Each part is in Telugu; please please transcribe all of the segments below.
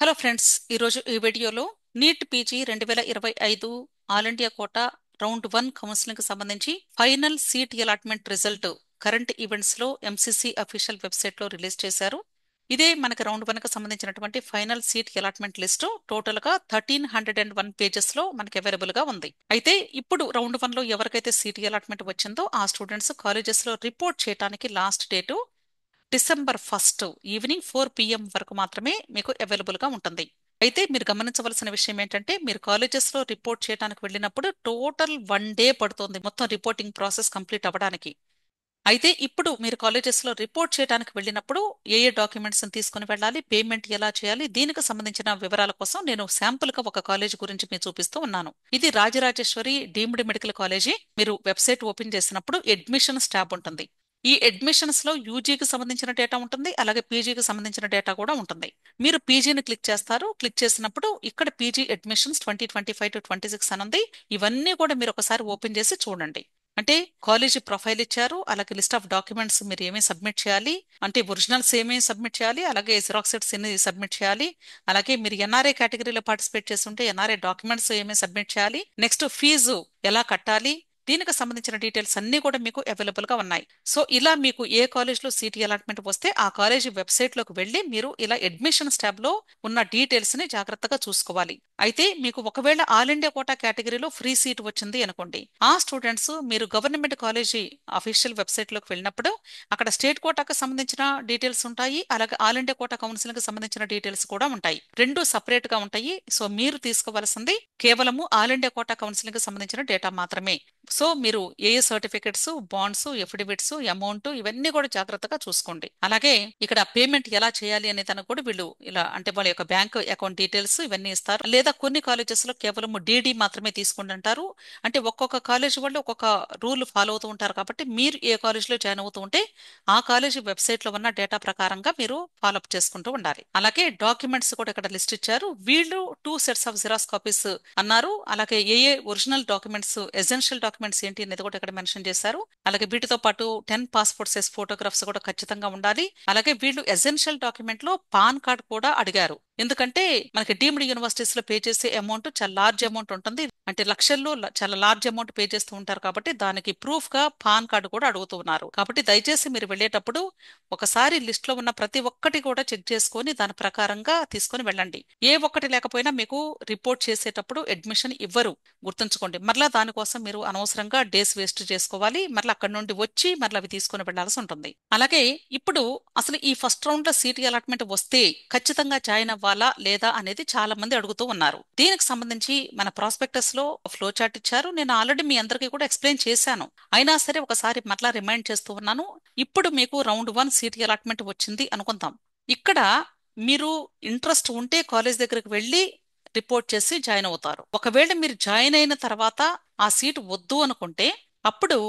హలో ఫ్రెండ్స్, ఈరోజు ఈ వీడియోలో NEET PG 2025 all India quota round 1 counselling సంబంధించి final seat allotment result current events లో ఎంసీసీ అఫీషియల్ వెబ్సైట్ లో రిలీజ్ చేశారు. ఇదే మనకి రౌండ్ 1 కి సంబంధించినటువంటి final seat allotment list total గా 1301 పేజెస్ లో మనకి అవైలబుల్ గా ఉంది. అయితే ఇప్పుడు రౌండ్ 1 లో ఎవరికైతే సీట్ అలాట్మెంట్ వచ్చిందో ఆ స్టూడెంట్స్ కాలేజెస్ లో రిపోర్ట్ చేయడానికి last date December 1 evening 4 PM వరకు మాత్రమే మీకు అవైలబుల్ గా ఉంటుంది. అయితే మీరు గమనించవలసిన విషయం ఏంటంటే, మీరు కాలేజెస్ లో రిపోర్ట్ చేయడానికి వెళ్ళినప్పుడు టోటల్ 1 డే పడుతుంది మొత్తం రిపోర్టింగ్ ప్రాసెస్ కంప్లీట్ అవ్వడానికి. అయితే ఇప్పుడు మీరు కాలేజెస్ లో రిపోర్ట్ చేయడానికి వెళ్ళినప్పుడు ఏ ఏ డాక్యుమెంట్స్ తీసుకుని వెళ్ళాలి, పేమెంట్ ఎలా చేయాలి, దీనికి సంబంధించిన వివరాల కోసం నేను శాంపుల్ గా ఒక కాలేజ్ గురించి మీకు చూపిస్తూ ఉన్నాను. ఇది రాజరాజేశ్వరి డీమ్డ్ మెడికల్ కాలేజీ. మీరు వెబ్సైట్ ఓపెన్ చేసినప్పుడు అడ్మిషన్స్ ట్యాబ్ ఉంటుంది. ఈ అడ్మిషన్స్ లో యూజీకి సంబంధించిన డేటా ఉంటుంది, అలాగే పీజీకి సంబంధించిన డేటా కూడా ఉంటుంది. మీరు పీజీని క్లిక్ చేస్తారు. క్లిక్ చేసినప్పుడు ఇక్కడ పీజీ అడ్మిషన్స్ 2025 to 26 అని ఉంది. ఇవన్నీ కూడా మీరు ఒకసారి ఓపెన్ చేసి చూడండి. అంటే కాలేజీ ప్రొఫైల్ ఇచ్చారు, అలాగే లిస్ట్ ఆఫ్ డాక్యుమెంట్స్ మీరు ఏమేమి సబ్మిట్ చేయాలి, అంటే ఒరిజినల్స్ ఏమేమి సబ్మిట్ చేయాలి, అలాగే జిరాక్సెట్స్ ఎన్ని సబ్మిట్ చేయాలి, అలాగే మీరు ఎన్ఆర్ఐ కేటగిరీలో పార్టిసిపేట్ చేస్తుంటే ఎన్ఆర్ఐ డాక్యుమెంట్స్ ఏమేమి సబ్మిట్ చేయాలి, నెక్స్ట్ ఫీజు ఎలా కట్టాలి, దీనికి సంబంధించిన డీటెయిల్స్ అన్ని కూడా మీకు అవైలబుల్ గా ఉన్నాయి. సో ఇలా మీకు ఏ కాలేజ్ లో సీట్ అలాట్మెంట్ వస్తే ఆ కాలేజీ వెబ్సైట్ లోకి వెళ్ళి మీరు ఇలా అడ్మిషన్స్ ట్యాబ్ లో ఉన్న డీటెయిల్స్ ని జాగ్రత్తగా చూసుకోవాలి. అయితే మీకు ఒకవేళ ఆల్ ఇండియా కోటా కేటగిరీలో ఫ్రీ సీట్ వచ్చింది అనుకోండి, ఆ స్టూడెంట్స్ మీరు గవర్నమెంట్ కాలేజీ అఫీషియల్ వెబ్సైట్ లోకి వెళ్ళినప్పుడు అక్కడ స్టేట్ కోటాకు సంబంధించిన డీటెయిల్స్ ఉంటాయి, అలాగే ఆల్ ఇండియా కోటా కౌన్సిలింగ్ కి సంబంధించిన డీటెయిల్స్ కూడా ఉంటాయి. రెండు సపరేట్ గా ఉంటాయి. సో మీరు తీసుకోవాల్సింది కేవలము ఆల్ ఇండియా కోటా కౌన్సిలింగ్ కి సంబంధించిన డేటా మాత్రమే. సో మీరు ఏ సర్టిఫికెట్స్, బాండ్స్, ఎఫిడవిట్స్, అమౌంట్ ఇవన్నీ కూడా జాగ్రత్తగా చూసుకోండి. అలాగే ఇక్కడ పేమెంట్ ఎలా చేయాలి అనే దానికి కూడా వీళ్ళు ఇలా అంటే వాళ్ళ యొక్క బ్యాంక్ అకౌంట్ డీటెయిల్స్ ఇవన్నీ ఇస్తారు. లేదా కొన్ని కాలేజెస్ లో కేవలం డీడీ మాత్రమే తీసుకోండి అంటారు. అంటే ఒక్కొక్క కాలేజ్ వాళ్ళు ఒక్కొక్క రూల్ ఫాలో అవుతూ ఉంటారు. కాబట్టి మీరు ఏ కాలేజ్ లో జాయిన్ అవుతూ ఉంటే ఆ కాలేజీ వెబ్సైట్ లో ఉన్న డేటా ప్రకారంగా మీరు ఫాలోఅప్ చేసుకుంటూ ఉండాలి. అలాగే డాక్యుమెంట్స్ కూడా ఇక్కడ లిస్ట్ ఇచ్చారు. వీళ్ళు 2 sets ఆఫ్ జిరాక్స్ కాపీస్ అన్నారు. అలాగే ఏ ఏ ఒరిజినల్ డాక్యుమెంట్స్, ఎసెన్షియల్ డాక్యుమెంట్స్ ఏంటి అనేది కూడా ఇక్కడ మెన్షన్ చేశారు. అలాగే వీటితో పాటు 10 పాస్పోర్ట్ సైజ్ ఫోటోగ్రాఫ్స్ కూడా ఖచ్చితంగా ఉండాలి. అలాగే వీళ్ళు ఎసెన్షియల్ డాక్యుమెంట్ లో పాన్ కార్డ్ కూడా అడిగారు. ఎందుకంటే మనకి డీమ్డ్ యూనివర్సిటీస్ లో పే చేసే అమౌంట్ చాలా లార్జ్ అమౌంట్ ఉంటుంది. అంటే లక్షల్లో చాలా లార్జ్ అమౌంట్ పే చేస్తూ ఉంటారు. కాబట్టి దానికి ప్రూఫ్ గా పాన్ కార్డు కూడా అడుగుతూ ఉన్నారు. కాబట్టి దయచేసి మీరు వెళ్ళేటప్పుడు ఒకసారి లిస్ట్ లో ఉన్న ప్రతి ఒక్కటి కూడా చెక్ చేసుకొని దాని ప్రకారంగా తీసుకొని వెళ్ళండి. ఏ ఒక్కటి లేకపోయినా మీకు రిపోర్ట్ చేసేటప్పుడు అడ్మిషన్ ఇవ్వరు, గుర్తుంచుకోండి. మరలా దానికోసం మీరు అనవసరంగా డేస్ వేస్ట్ చేసుకోవాలి. మరలా అక్కడ నుండి వచ్చి మరలా అవి తీసుకొని వెళ్లాల్సి ఉంటుంది. అలాగే ఇప్పుడు అసలు ఈ ఫస్ట్ రౌండ్ లో సీట్ అలాట్మెంట్ వస్తే ఖచ్చితంగా జాయిన్ అవ్వాలా లేదా అనేది చాలా మంది అడుగుతూ ఉన్నారు. దీనికి సంబంధించి మన ప్రాస్పెక్టస్ లో ఫ్లో చార్ట్ ఇచ్చారు. నేను ఆల్రెడీ మీ అందరికీ కూడా ఎక్స్ప్లెయిన్ చేశాను. అయినా సరే ఒకసారి మరలా రిమైండ్ చేస్తూ ఉన్నాను. ఇప్పుడు మీకు రౌండ్ 1 సీట్ అలాట్మెంట్ వచ్చింది అనుకుందాం. ఇక్కడ మీరు ఇంట్రెస్ట్ ఉంటే కాలేజ్ దగ్గరికి వెళ్ళి రిపోర్ట్ చేసి జాయిన్ అవుతారు. ఒకవేళ మీరు జాయిన్ అయిన తర్వాత ఆ సీట్ వద్దు అనుకుంటే అప్పుడు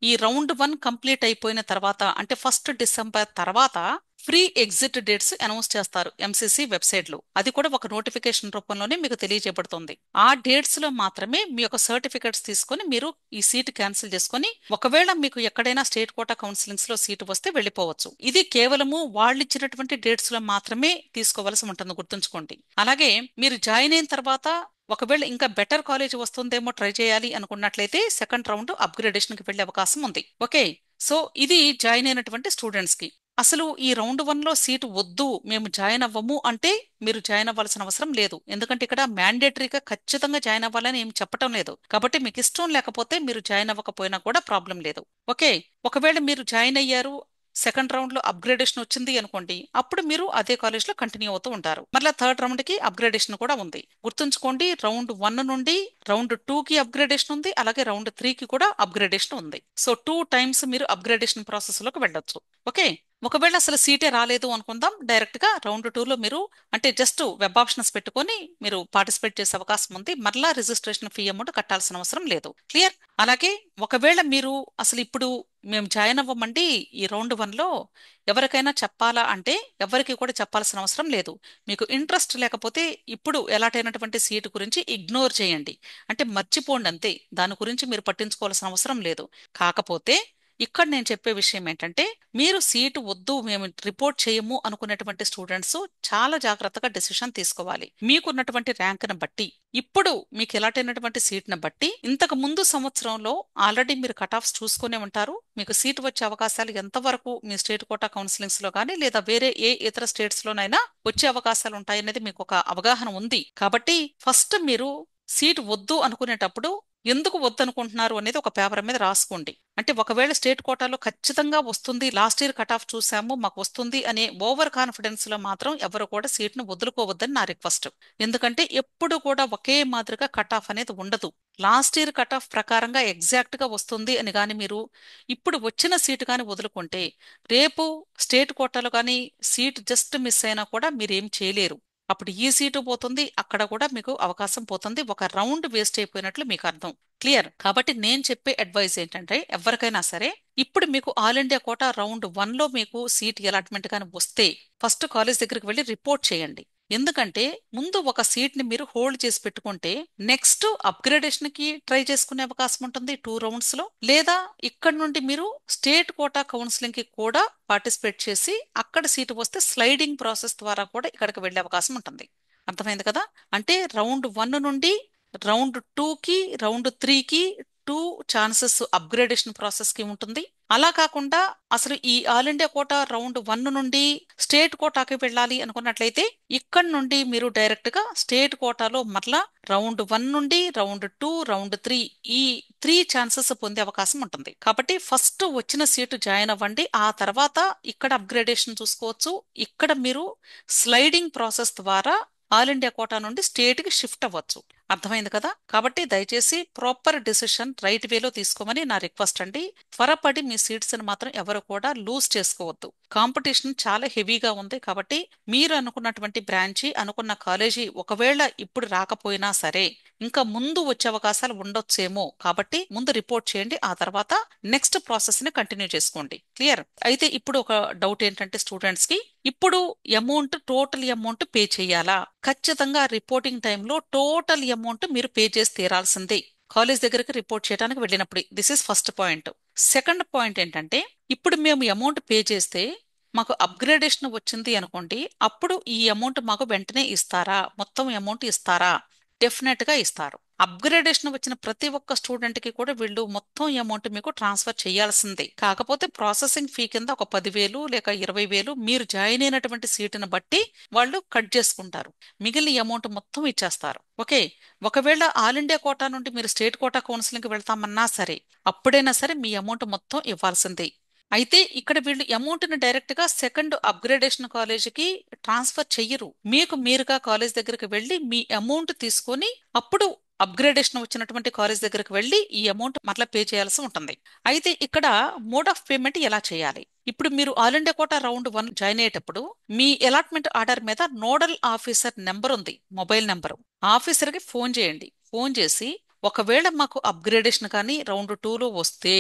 ఈ రౌండ్ 1 కంప్లీట్ అయిపోయిన తర్వాత అంటే 1 December తర్వాత ఫ్రీ ఎగ్జిట్ డేట్స్ అనౌన్స్ చేస్తారు ఎంసీసీ వెబ్సైట్ లో. అది కూడా ఒక నోటిఫికేషన్ రూపంలోనే మీకు తెలియజేయబడుతుంది. ఆ డేట్స్ లో మాత్రమే మీ యొక్క సర్టిఫికెట్స్ తీసుకొని మీరు ఈ సీట్ క్యాన్సిల్ చేసుకొని ఒకవేళ మీకు ఎక్కడైనా స్టేట్ కోటా కౌన్సిలింగ్స్ లో సీటు వస్తే వెళ్ళిపోవచ్చు. ఇది కేవలము వాళ్ళు ఇచ్చినటువంటి డేట్స్ లో మాత్రమే తీసుకోవాల్సి ఉంటుంది, గుర్తుంచుకోండి. అలాగే మీరు జాయిన్ అయిన తర్వాత ఒకవేళ ఇంకా బెటర్ కాలేజ్ వస్తుందేమో ట్రై చేయాలి అనుకున్నట్లయితే సెకండ్ రౌండ్ అప్గ్రేడేషన్ కి వెళ్లే అవకాశం ఉంది. ఓకే, సో ఇది జాయిన్ అయినటువంటి స్టూడెంట్స్ కి. అసలు ఈ రౌండ్ 1 లో సీటు వద్దు, మేము జాయిన్ అవ్వము అంటే మీరు జాయిన్ అవ్వాల్సిన అవసరం లేదు. ఎందుకంటే ఇక్కడ మ్యాండేటరీగా ఖచ్చితంగా జాయిన్ అవ్వాలని ఏం చెప్పటం లేదు. కాబట్టి మీకు ఇష్టం లేకపోతే మీరు జాయిన్ అవ్వకపోయినా కూడా ప్రాబ్లం లేదు. ఓకే, ఒకవేళ మీరు జాయిన్ అయ్యారు, సెకండ్ రౌండ్ లో అప్గ్రేడేషన్ వచ్చింది అనుకోండి, అప్పుడు మీరు అదే కాలేజ్ లో కంటిన్యూ అవుతూ ఉంటారు. మళ్ళీ థర్డ్ రౌండ్ కి అప్గ్రేడేషన్ కూడా ఉంది. గుర్తుంచుకోండి, రౌండ్ 1 నుండి రౌండ్ 2 కి అప్గ్రేడేషన్ ఉంది, అలాగే రౌండ్ 3 కి కూడా అప్గ్రేడేషన్ ఉంది. సో 2 times మీరు అప్గ్రేడేషన్ ప్రాసెస్ లోకి వెళ్ళొచ్చు. ఓకే, ఒకవేళ అసలు సీటే రాలేదు అనుకుందాం, డైరెక్ట్ గా రౌండ్ 2 లో మీరు అంటే జస్ట్ వెబ్ ఆప్షన్స్ పెట్టుకొని మీరు పార్టిసిపేట్ చేసే అవకాశం ఉంది. మరలా రిజిస్ట్రేషన్ ఫీ అమౌంట్ కట్టాల్సిన అవసరం లేదు. క్లియర్? అలాగే ఒకవేళ మీరు అసలు ఇప్పుడు మేము జాయిన్ అవ్వమండి ఈ రౌండ్ 1 లో ఎవరికైనా చెప్పాలా అంటే ఎవరికి కూడా చెప్పాల్సిన అవసరం లేదు. మీకు ఇంట్రెస్ట్ లేకపోతే ఇప్పుడు ఎలాటైనటువంటి సీటు గురించి ఇగ్నోర్ చేయండి, అంటే మర్చిపోండి అంతే. దాని గురించి మీరు పట్టించుకోవాల్సిన అవసరం లేదు. కాకపోతే ఇక్కడ నేను చెప్పే విషయం ఏంటంటే, మీరు సీటు వద్దు మేము రిపోర్ట్ చేయము అనుకునేటువంటి స్టూడెంట్స్ చాలా జాగ్రత్తగా డెసిషన్ తీసుకోవాలి. మీకున్నటువంటి ర్యాంక్ను బట్టి, ఇప్పుడు మీకు ఎలాటైనటువంటి సీట్ను బట్టి, ఇంతకు ముందు సంవత్సరంలో ఆల్రెడీ మీరు కట్ ఆఫ్స్ చూసుకునే ఉంటారు. మీకు సీటు వచ్చే అవకాశాలు ఎంతవరకు మీ స్టేట్ కోటా కౌన్సిలింగ్స్ లో కానీ లేదా వేరే ఏ ఇతర స్టేట్స్ లోనైనా వచ్చే అవకాశాలు ఉంటాయనేది మీకు ఒక అవగాహన ఉంది. కాబట్టి ఫస్ట్ మీరు సీటు వద్దు అనుకునేటప్పుడు ఎందుకు వద్దనుకుంటున్నారు అనేది ఒక పేపర్ మీద రాసుకోండి. అంటే ఒకవేళ స్టేట్ కోటాలో ఖచ్చితంగా వస్తుంది, లాస్ట్ ఇయర్ కట్ ఆఫ్ చూసాము మాకు వస్తుంది అనే ఓవర్ కాన్ఫిడెన్స్ లో మాత్రం ఎవరు కూడా సీట్ను వదులుకోవద్దని నా రిక్వెస్ట్. ఎందుకంటే ఎప్పుడు కూడా ఒకే మాదిరిగా కట్ ఆఫ్ అనేది ఉండదు. లాస్ట్ ఇయర్ కట్ ఆఫ్ ప్రకారంగా ఎగ్జాక్ట్ గా వస్తుంది అని కానీ మీరు ఇప్పుడు వచ్చిన సీటు కానీ వదులుకుంటే, రేపు స్టేట్ కోటాలో కానీ సీట్ జస్ట్ మిస్ అయినా కూడా మీరేం చేయలేరు. అప్పుడు ఈ సీటు పోతుంది, అక్కడ కూడా మీకు అవకాశం పోతుంది, ఒక రౌండ్ వేస్ట్ అయిపోయినట్లు మీకు అర్థం. క్లియర్? కాబట్టి నేను చెప్పే అడ్వైస్ ఏంటంటే, ఎవరికైనా సరే ఇప్పుడు మీకు ఆల్ ఇండియా కోటా రౌండ్ 1 లో మీకు సీట్ అలాట్మెంట్ కానీ వస్తే ఫస్ట్ కాలేజ్ దగ్గరికి వెళ్ళి రిపోర్ట్ చేయండి. ఎందుకంటే ముందు ఒక సీట్ ని మీరు హోల్డ్ చేసి పెట్టుకుంటే నెక్స్ట్ అప్గ్రేడేషన్ కి ట్రై చేసుకునే అవకాశం ఉంటుంది 2 రౌండ్స్ లో. లేదా ఇక్కడ నుండి మీరు స్టేట్ కోటా కౌన్సిలింగ్ కి కూడా పార్టిసిపేట్ చేసి అక్కడ సీటు వస్తే స్లైడింగ్ ప్రాసెస్ ద్వారా కూడా ఇక్కడికి వెళ్ళే అవకాశం ఉంటుంది. అర్థమైంది కదా? అంటే రౌండ్ 1 నుండి రౌండ్ 2 కి రౌండ్ 3 కి 2 ఛాన్సెస్ అప్గ్రేడేషన్ ప్రాసెస్ కి ఉంటుంది. అలా కాకుండా అసలు ఈ ఆల్ ఇండియా కోటా రౌండ్ 1 నుండి స్టేట్ కోటాకి వెళ్ళాలి అనుకున్నట్లయితే ఇక్కడ నుండి మీరు డైరెక్ట్ గా స్టేట్ కోటాలో మరలా రౌండ్ 1 నుండి రౌండ్ 2 రౌండ్ 3 ఈ 3 ఛాన్సెస్ పొందే అవకాశం ఉంటుంది. కాబట్టి ఫస్ట్ వచ్చిన సీటు జాయిన్ అవ్వండి, ఆ తర్వాత ఇక్కడ అప్గ్రేడేషన్ చూసుకోవచ్చు. ఇక్కడ మీరు స్లైడింగ్ ప్రాసెస్ ద్వారా ఆల్ ఇండియా కోటా నుండి స్టేట్ కి షిఫ్ట్ అవ్వచ్చు. అర్థమైంది కదా? కాబట్టి దయచేసి ప్రాపర్ డిసిషన్ రైట్ వేలో తీసుకోమని నా రిక్వెస్ట్ అండి. త్వరపడి మీ సీట్స్ ని మాత్రం ఎవరు కూడా లూజ్ చేసుకోవద్దు. కాంపిటీషన్ చాలా హెవీగా ఉంది. కాబట్టి మీరు అనుకున్నటువంటి బ్రాంచి అనుకున్న కాలేజీ ఒకవేళ ఇప్పుడు రాకపోయినా సరే ఇంకా ముందు వచ్చే అవకాశాలు ఉండొచ్చేమో. కాబట్టి ముందు రిపోర్ట్ చేయండి, ఆ తర్వాత నెక్స్ట్ ప్రాసెస్ ని కంటిన్యూ చేసుకోండి. క్లియర్? అయితే ఇప్పుడు ఒక డౌట్ ఏంటంటే స్టూడెంట్స్ కి, ఇప్పుడు అమౌంట్ టోటల్ అమౌంట్ పే చేయాలా? ఖచ్చితంగా రిపోర్టింగ్ టైంలో టోటల్ అమౌంట్ మీరు పే చేసి తీరాల్సిందే కాలేజ్ దగ్గరికి రిపోర్ట్ చేయడానికి వెళ్ళినప్పుడు. This is first point. Second point ఏంటంటే, ఇప్పుడు మేము అమౌంట్ పే చేస్తే మాకు అప్గ్రేడేషన్ వచ్చింది అనుకోండి, అప్పుడు ఈ అమౌంట్ మాకు వెంటనే ఇస్తారా? మొత్తం అమౌంట్ ఇస్తారా? డెఫినెట్ గా ఇస్తారు. అప్గ్రేడేషన్ వచ్చిన ప్రతి ఒక్క స్టూడెంట్ కి కూడా వీళ్ళు మొత్తం అమౌంట్ మీకు ట్రాన్స్ఫర్ చేయాల్సిందే. కాకపోతే ప్రాసెసింగ్ ఫీ కింద ఒక 10,000 లేక 20,000 మీరు జాయిన్ అయినటువంటి సీటును బట్టి వాళ్ళు కట్ చేసుకుంటారు. మిగిలిన అమౌంట్ మొత్తం ఇచ్చేస్తారు. ఓకే. ఒకవేళ ఆల్ ఇండియా కోటా నుండి మీరు స్టేట్ కోటా కౌన్సిలింగ్ కి వెళ్తామన్నా సరే అప్పుడైనా సరే మీ అమౌంట్ మొత్తం ఇవ్వాల్సిందే. అయితే ఇక్కడ వీళ్ళు అమౌంట్ ని డైరెక్ట్ గా సెకండ్ అప్గ్రేడేషన్ కాలేజీకి ట్రాన్స్ఫర్ చెయ్యరు. మీకు మీరుగా కాలేజ్ దగ్గరికి వెళ్ళి మీ అమౌంట్ తీసుకొని అప్పుడు అప్గ్రేడేషన్ వచ్చినటువంటి కాలేజ్ దగ్గరికి వెళ్ళి ఈ అమౌంట్ మరలా పే చేయాల్సి ఉంటుంది. అయితే ఇక్కడ మోడ్ ఆఫ్ పేమెంట్ ఎలా చేయాలి? ఇప్పుడు మీరు all India quota round 1 join అయ్యేటప్పుడు మీ అలాట్మెంట్ ఆర్డర్ మీద నోడల్ ఆఫీసర్ నెంబర్ ఉంది, మొబైల్ నెంబరు. ఆఫీసర్ కి ఫోన్ చేయండి. ఫోన్ చేసి ఒకవేళ మాకు అప్గ్రేడేషన్ కానీ రౌండ్ 2 లో వస్తే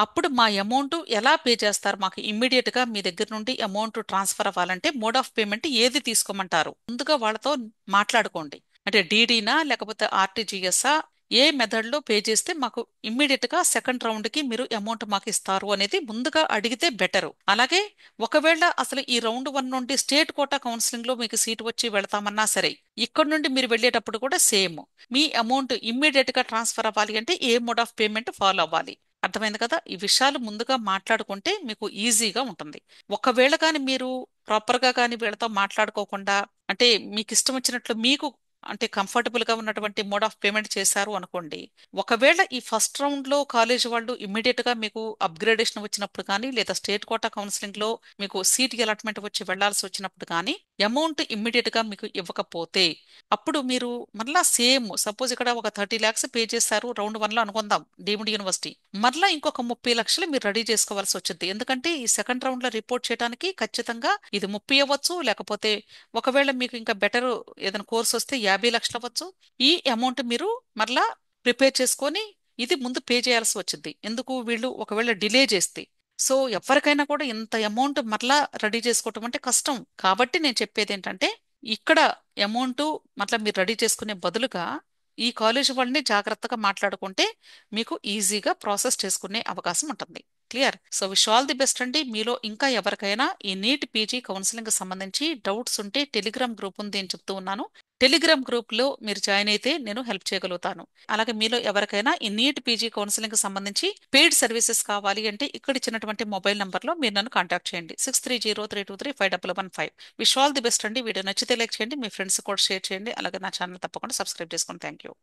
అప్పుడు మా అమౌంట్ ఎలా పే చేస్తారు, మాకు ఇమ్మీడియట్ గా మీ దగ్గర నుండి అమౌంట్ ట్రాన్స్ఫర్ అవ్వాలంటే మోడ్ ఆఫ్ పేమెంట్ ఏది తీసుకోమంటారు ముందుగా వాళ్ళతో మాట్లాడుకోండి. అంటే డీడీనా లేకపోతే ఆర్టీజీఎస్ఆ, ఏ మెథడ్ లో పే చేస్తే మాకు ఇమ్మీడియట్ గా సెకండ్ రౌండ్ కి మీరు అమౌంట్ మాకు ఇస్తారు అనేది ముందుగా అడిగితే బెటరు. అలాగే ఒకవేళ అసలు ఈ రౌండ్ 1 నుండి స్టేట్ కోటా కౌన్సిలింగ్ లో మీకు సీట్ వచ్చి వెళతామన్నా సరే ఇక్కడ నుండి మీరు వెళ్ళేటప్పుడు కూడా సేమ్ మీ అమౌంట్ ఇమ్మీడియట్ గా ట్రాన్స్ఫర్ అవ్వాలి అంటే ఏ మోడ్ ఆఫ్ పేమెంట్ ఫాలో అవ్వాలి. అర్థమైంది కదా? ఈ విషయాలు ముందుగా మాట్లాడుకుంటే మీకు ఈజీగా ఉంటుంది. ఒకవేళ కానీ మీరు ప్రాపర్ గా కానీ వీళ్ళతో మాట్లాడుకోకుండా, అంటే మీకు ఇష్టం వచ్చినట్లు మీకు అంటే కంఫర్టబుల్ గా ఉన్నటువంటి మోడ్ ఆఫ్ పేమెంట్ చేశారు అనుకోండి, ఒకవేళ ఈ ఫస్ట్ రౌండ్ లో కాలేజ్ వాళ్ళు ఇమ్మీడియట్ గా మీకు అప్గ్రేడేషన్ వచ్చినప్పుడు కానీ లేదా స్టేట్ కోటా కౌన్సిలింగ్ లో మీకు సీట్ అలాట్మెంట్ వచ్చి వెళ్లాల్సి వచ్చినప్పుడు కానీ అమౌంట్ ఇమ్మీడియట్ గా మీకు ఇవ్వకపోతే అప్పుడు మీరు మరలా సేమ్ సపోజ్ ఇక్కడ ఒక 30 lakhs పే చేశారు రౌండ్ 1 లో అనుకుందాం డీమ్డ్ యూనివర్సిటీ, మరలా ఇంకొక 30 లక్షలు మీరు రెడీ చేసుకోవాల్సి వచ్చింది. ఎందుకంటే ఈ సెకండ్ రౌండ్ లో రిపోర్ట్ చేయడానికి ఖచ్చితంగా ఇది 30 అవ్వచ్చు, లేకపోతే ఒకవేళ మీకు ఇంకా బెటర్ ఏదైనా కోర్స్ వస్తే 50 లక్షలు అవ్వచ్చు. ఈ అమౌంట్ మీరు మరలా ప్రిపేర్ చేసుకొని ఇది ముందు పే చేయాల్సి వచ్చింది. ఎందుకు? వీళ్ళు ఒకవేళ డిలే చేస్తే. సో ఎవరికైనా కూడా ఇంత అమౌంట్ మరలా రెడీ చేసుకోవటం అంటే కష్టం. కాబట్టి నేను చెప్పేది ఏంటంటే, ఇక్కడ అమౌంట్ మరలా మీరు రెడీ చేసుకునే బదులుగా ఈ కాలేజ్ వాళ్ళని జాగ్రత్తగా మాట్లాడుకుంటే మీకు ఈజీగా ప్రాసెస్ చేసుకునే అవకాశం ఉంటుంది. Clear. So wish all the best అండి. మీలో ఇంకా ఎవరికైనా ఈ నీట్ పీజీ కౌన్సిలింగ్ సంబంధించి డౌట్స్ ఉంటే టెలిగ్రామ్ గ్రూప్ ఉంది అని చెప్తూ ఉన్నాను. టెలిగ్రామ్ గ్రూప్ లో మీరు జాయిన్ అయితే నేను హెల్ప్ చేయగలుగుతాను. అలాగే మీలో ఎవరికైనా ఈ నీట్ పీజీ కౌన్సిలింగ్ సంబంధించి పెయిడ్ సర్వీసెస్ కావాలి అంటే ఇక్కడ ఇచ్చినటువంటి మొబైల్ నంబర్ లో మీరు నన్ను కాంటాక్ట్ చేయండి. 6303235115. విష్ ఆల్ ది బెస్ట్ అండి. వీడియో నచ్చితే లైక్ చేయండి, మీ ఫ్రెండ్స్ కూడా షేర్ చేయండి. అలాగే నా ఛానల్ తప్పకుండా సబ్స్క్రైబ్ చేసుకోండి. Thank you.